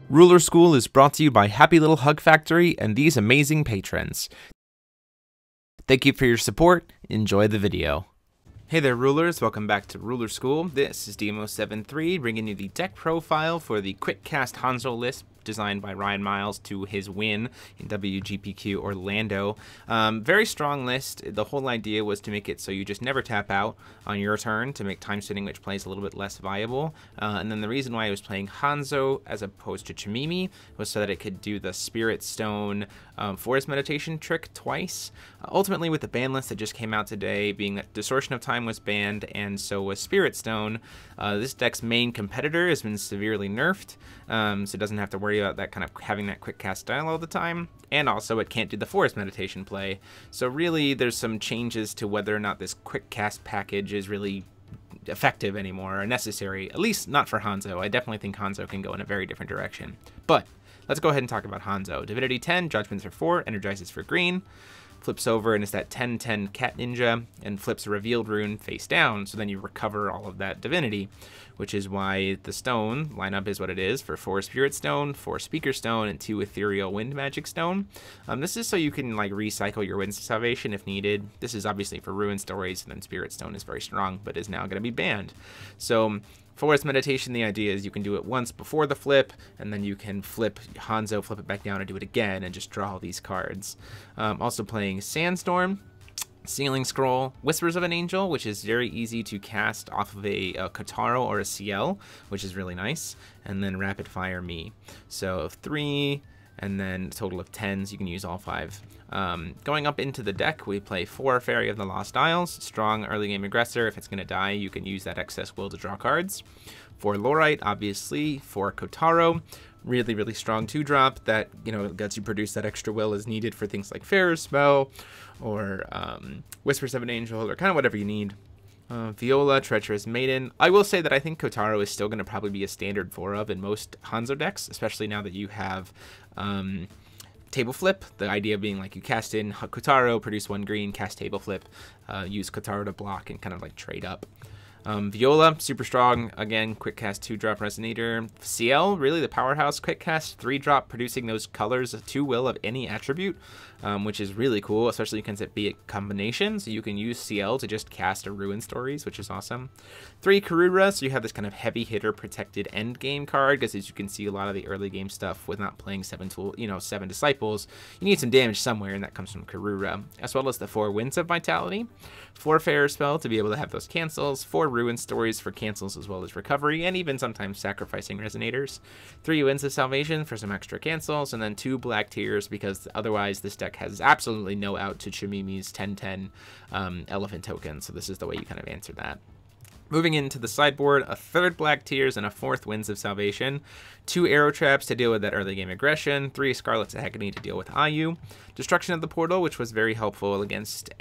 Ruler School is brought to you by Happy Little Hug Factory and these amazing patrons. Thank you for your support. Enjoy the video. Hey there, Rulers. Welcome back to Ruler School. This is Demo73, bringing you the deck profile for the Quickcast Hanzo list designed by Ryan Miles to his win in WGPQ Orlando. Very strong list. The whole idea was to make it so you just never tap out on your turn to make time spinning which plays a little bit less viable. And then the reason why I was playing Hanzo as opposed to Chimimi was so that it could do the Spirit Stone Forest Meditation trick twice. Ultimately, with the ban list that just came out today, being that Distortion of Time was banned and so was Spirit Stone, this deck's main competitor has been severely nerfed, so it doesn't have to worry about that kind of having that quick cast style all the time, and also it can't do the Forest Meditation play. So really there's some changes to whether or not this quick cast package is really effective anymore or necessary, at least not for Hanzo. I definitely think Hanzo can go in a very different direction. But let's go ahead and talk about Hanzo. Divinity 10, Judgments for 4, Energizes for green, flips over and it's that 10/10 Cat Ninja, and flips a revealed rune face down, so then you recover all of that divinity, which is why the stone lineup is what it is for 4 Spirit Stone, 4 Speaker Stone, and 2 Ethereal Wind Magic Stone. This is so you can like recycle your Winds of Salvation if needed. This is obviously for Ruin stories, and then Spirit Stone is very strong, but is now going to be banned. So Forest Meditation, the idea is you can do it once before the flip, and then you can flip Hanzo, flip it back down, and do it again, and just draw all these cards. Also playing Sandstorm, Sealing Scroll, Whispers of an Angel, which is very easy to cast off of a Kotaro or a CL, which is really nice, and then Rapid Fire Me. So 3, and then a total of 10s, you can use all 5. Going up into the deck, we play 4 Fairy of the Lost Isles, strong early game aggressor. If it's going to die, you can use that excess will to draw cards. 4 Lorite, obviously. 4 Kotaro, really strong 2-drop that, you know, lets you produce that extra will as needed for things like Fair's Spell or Whispers of an Angel or kind of whatever you need. Viola, Treacherous Maiden. I will say that I think Kotaro is still going to probably be a standard 4 of in most Hanzo decks, especially now that you have Table Flip. The idea being like you cast in Kotaro, produce 1 green, cast Table Flip, use Kotaro to block and kind of like trade up. Viola, super strong, again, quick cast 2-drop Resonator. CL, really the powerhouse, quick cast 3-drop, producing those colors of 2 will of any attribute, which is really cool, especially because it be a combination, so you can use CL to just cast a Ruin Stories, which is awesome. 3 Karura, so you have this kind of heavy hitter protected end game card, because as you can see, a lot of the early game stuff with not playing 7 Disciples, you need some damage somewhere, and that comes from Karura, as well as the 4 Winds of Vitality, 4 Fair Spell to be able to have those cancels, 4 Ruin Stories for cancels as well as recovery, and even sometimes sacrificing Resonators, 3 Winds of Salvation for some extra cancels, and then 2 Black Tears, because otherwise this deck has absolutely no out to Chimimi's 10/10 Elephant token, so this is the way you kind of answer that. Moving into the sideboard, a 3rd Black Tears and a 4th Winds of Salvation, 2 Arrow Traps to deal with that early game aggression, 3 Scarlet's Agony to deal with Ayu, Destruction of the Portal, which was very helpful against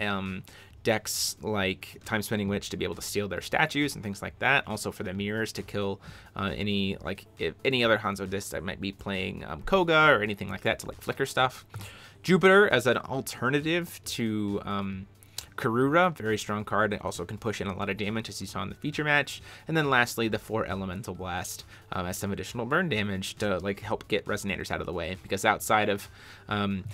decks like Time Spinning Witch to be able to steal their statues and things like that. Also for the mirrors to kill any other Hanzo discs that might be playing Koga or anything like that to like flicker stuff. Jupiter as an alternative to Karura, very strong card. It also can push in a lot of damage, as you saw in the feature match. And then lastly, the 4 Elemental Blast as some additional burn damage to like help get Resonators out of the way. Because outside of,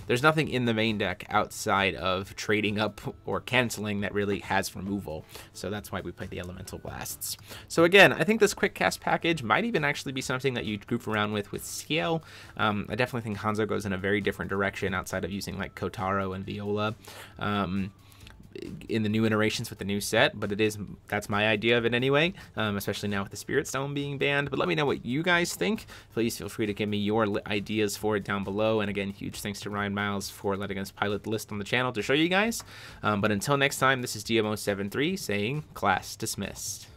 there's nothing in the main deck outside of trading up or canceling that really has removal. So that's why we play the Elemental Blasts. So again, I think this quick cast package might even actually be something that you goof around with CL. I definitely think Hanzo goes in a very different direction outside of using like Kotaro and Viola. In the new iterations with the new set, but that's my idea of it anyway, especially now with the Spirit Stone being banned. But let me know what you guys think. Please feel free to give me your ideas for it down below, and again, huge thanks to Ryan Miles for letting us pilot the list on the channel to show you guys. But until next time, this is DMO73 saying class dismissed.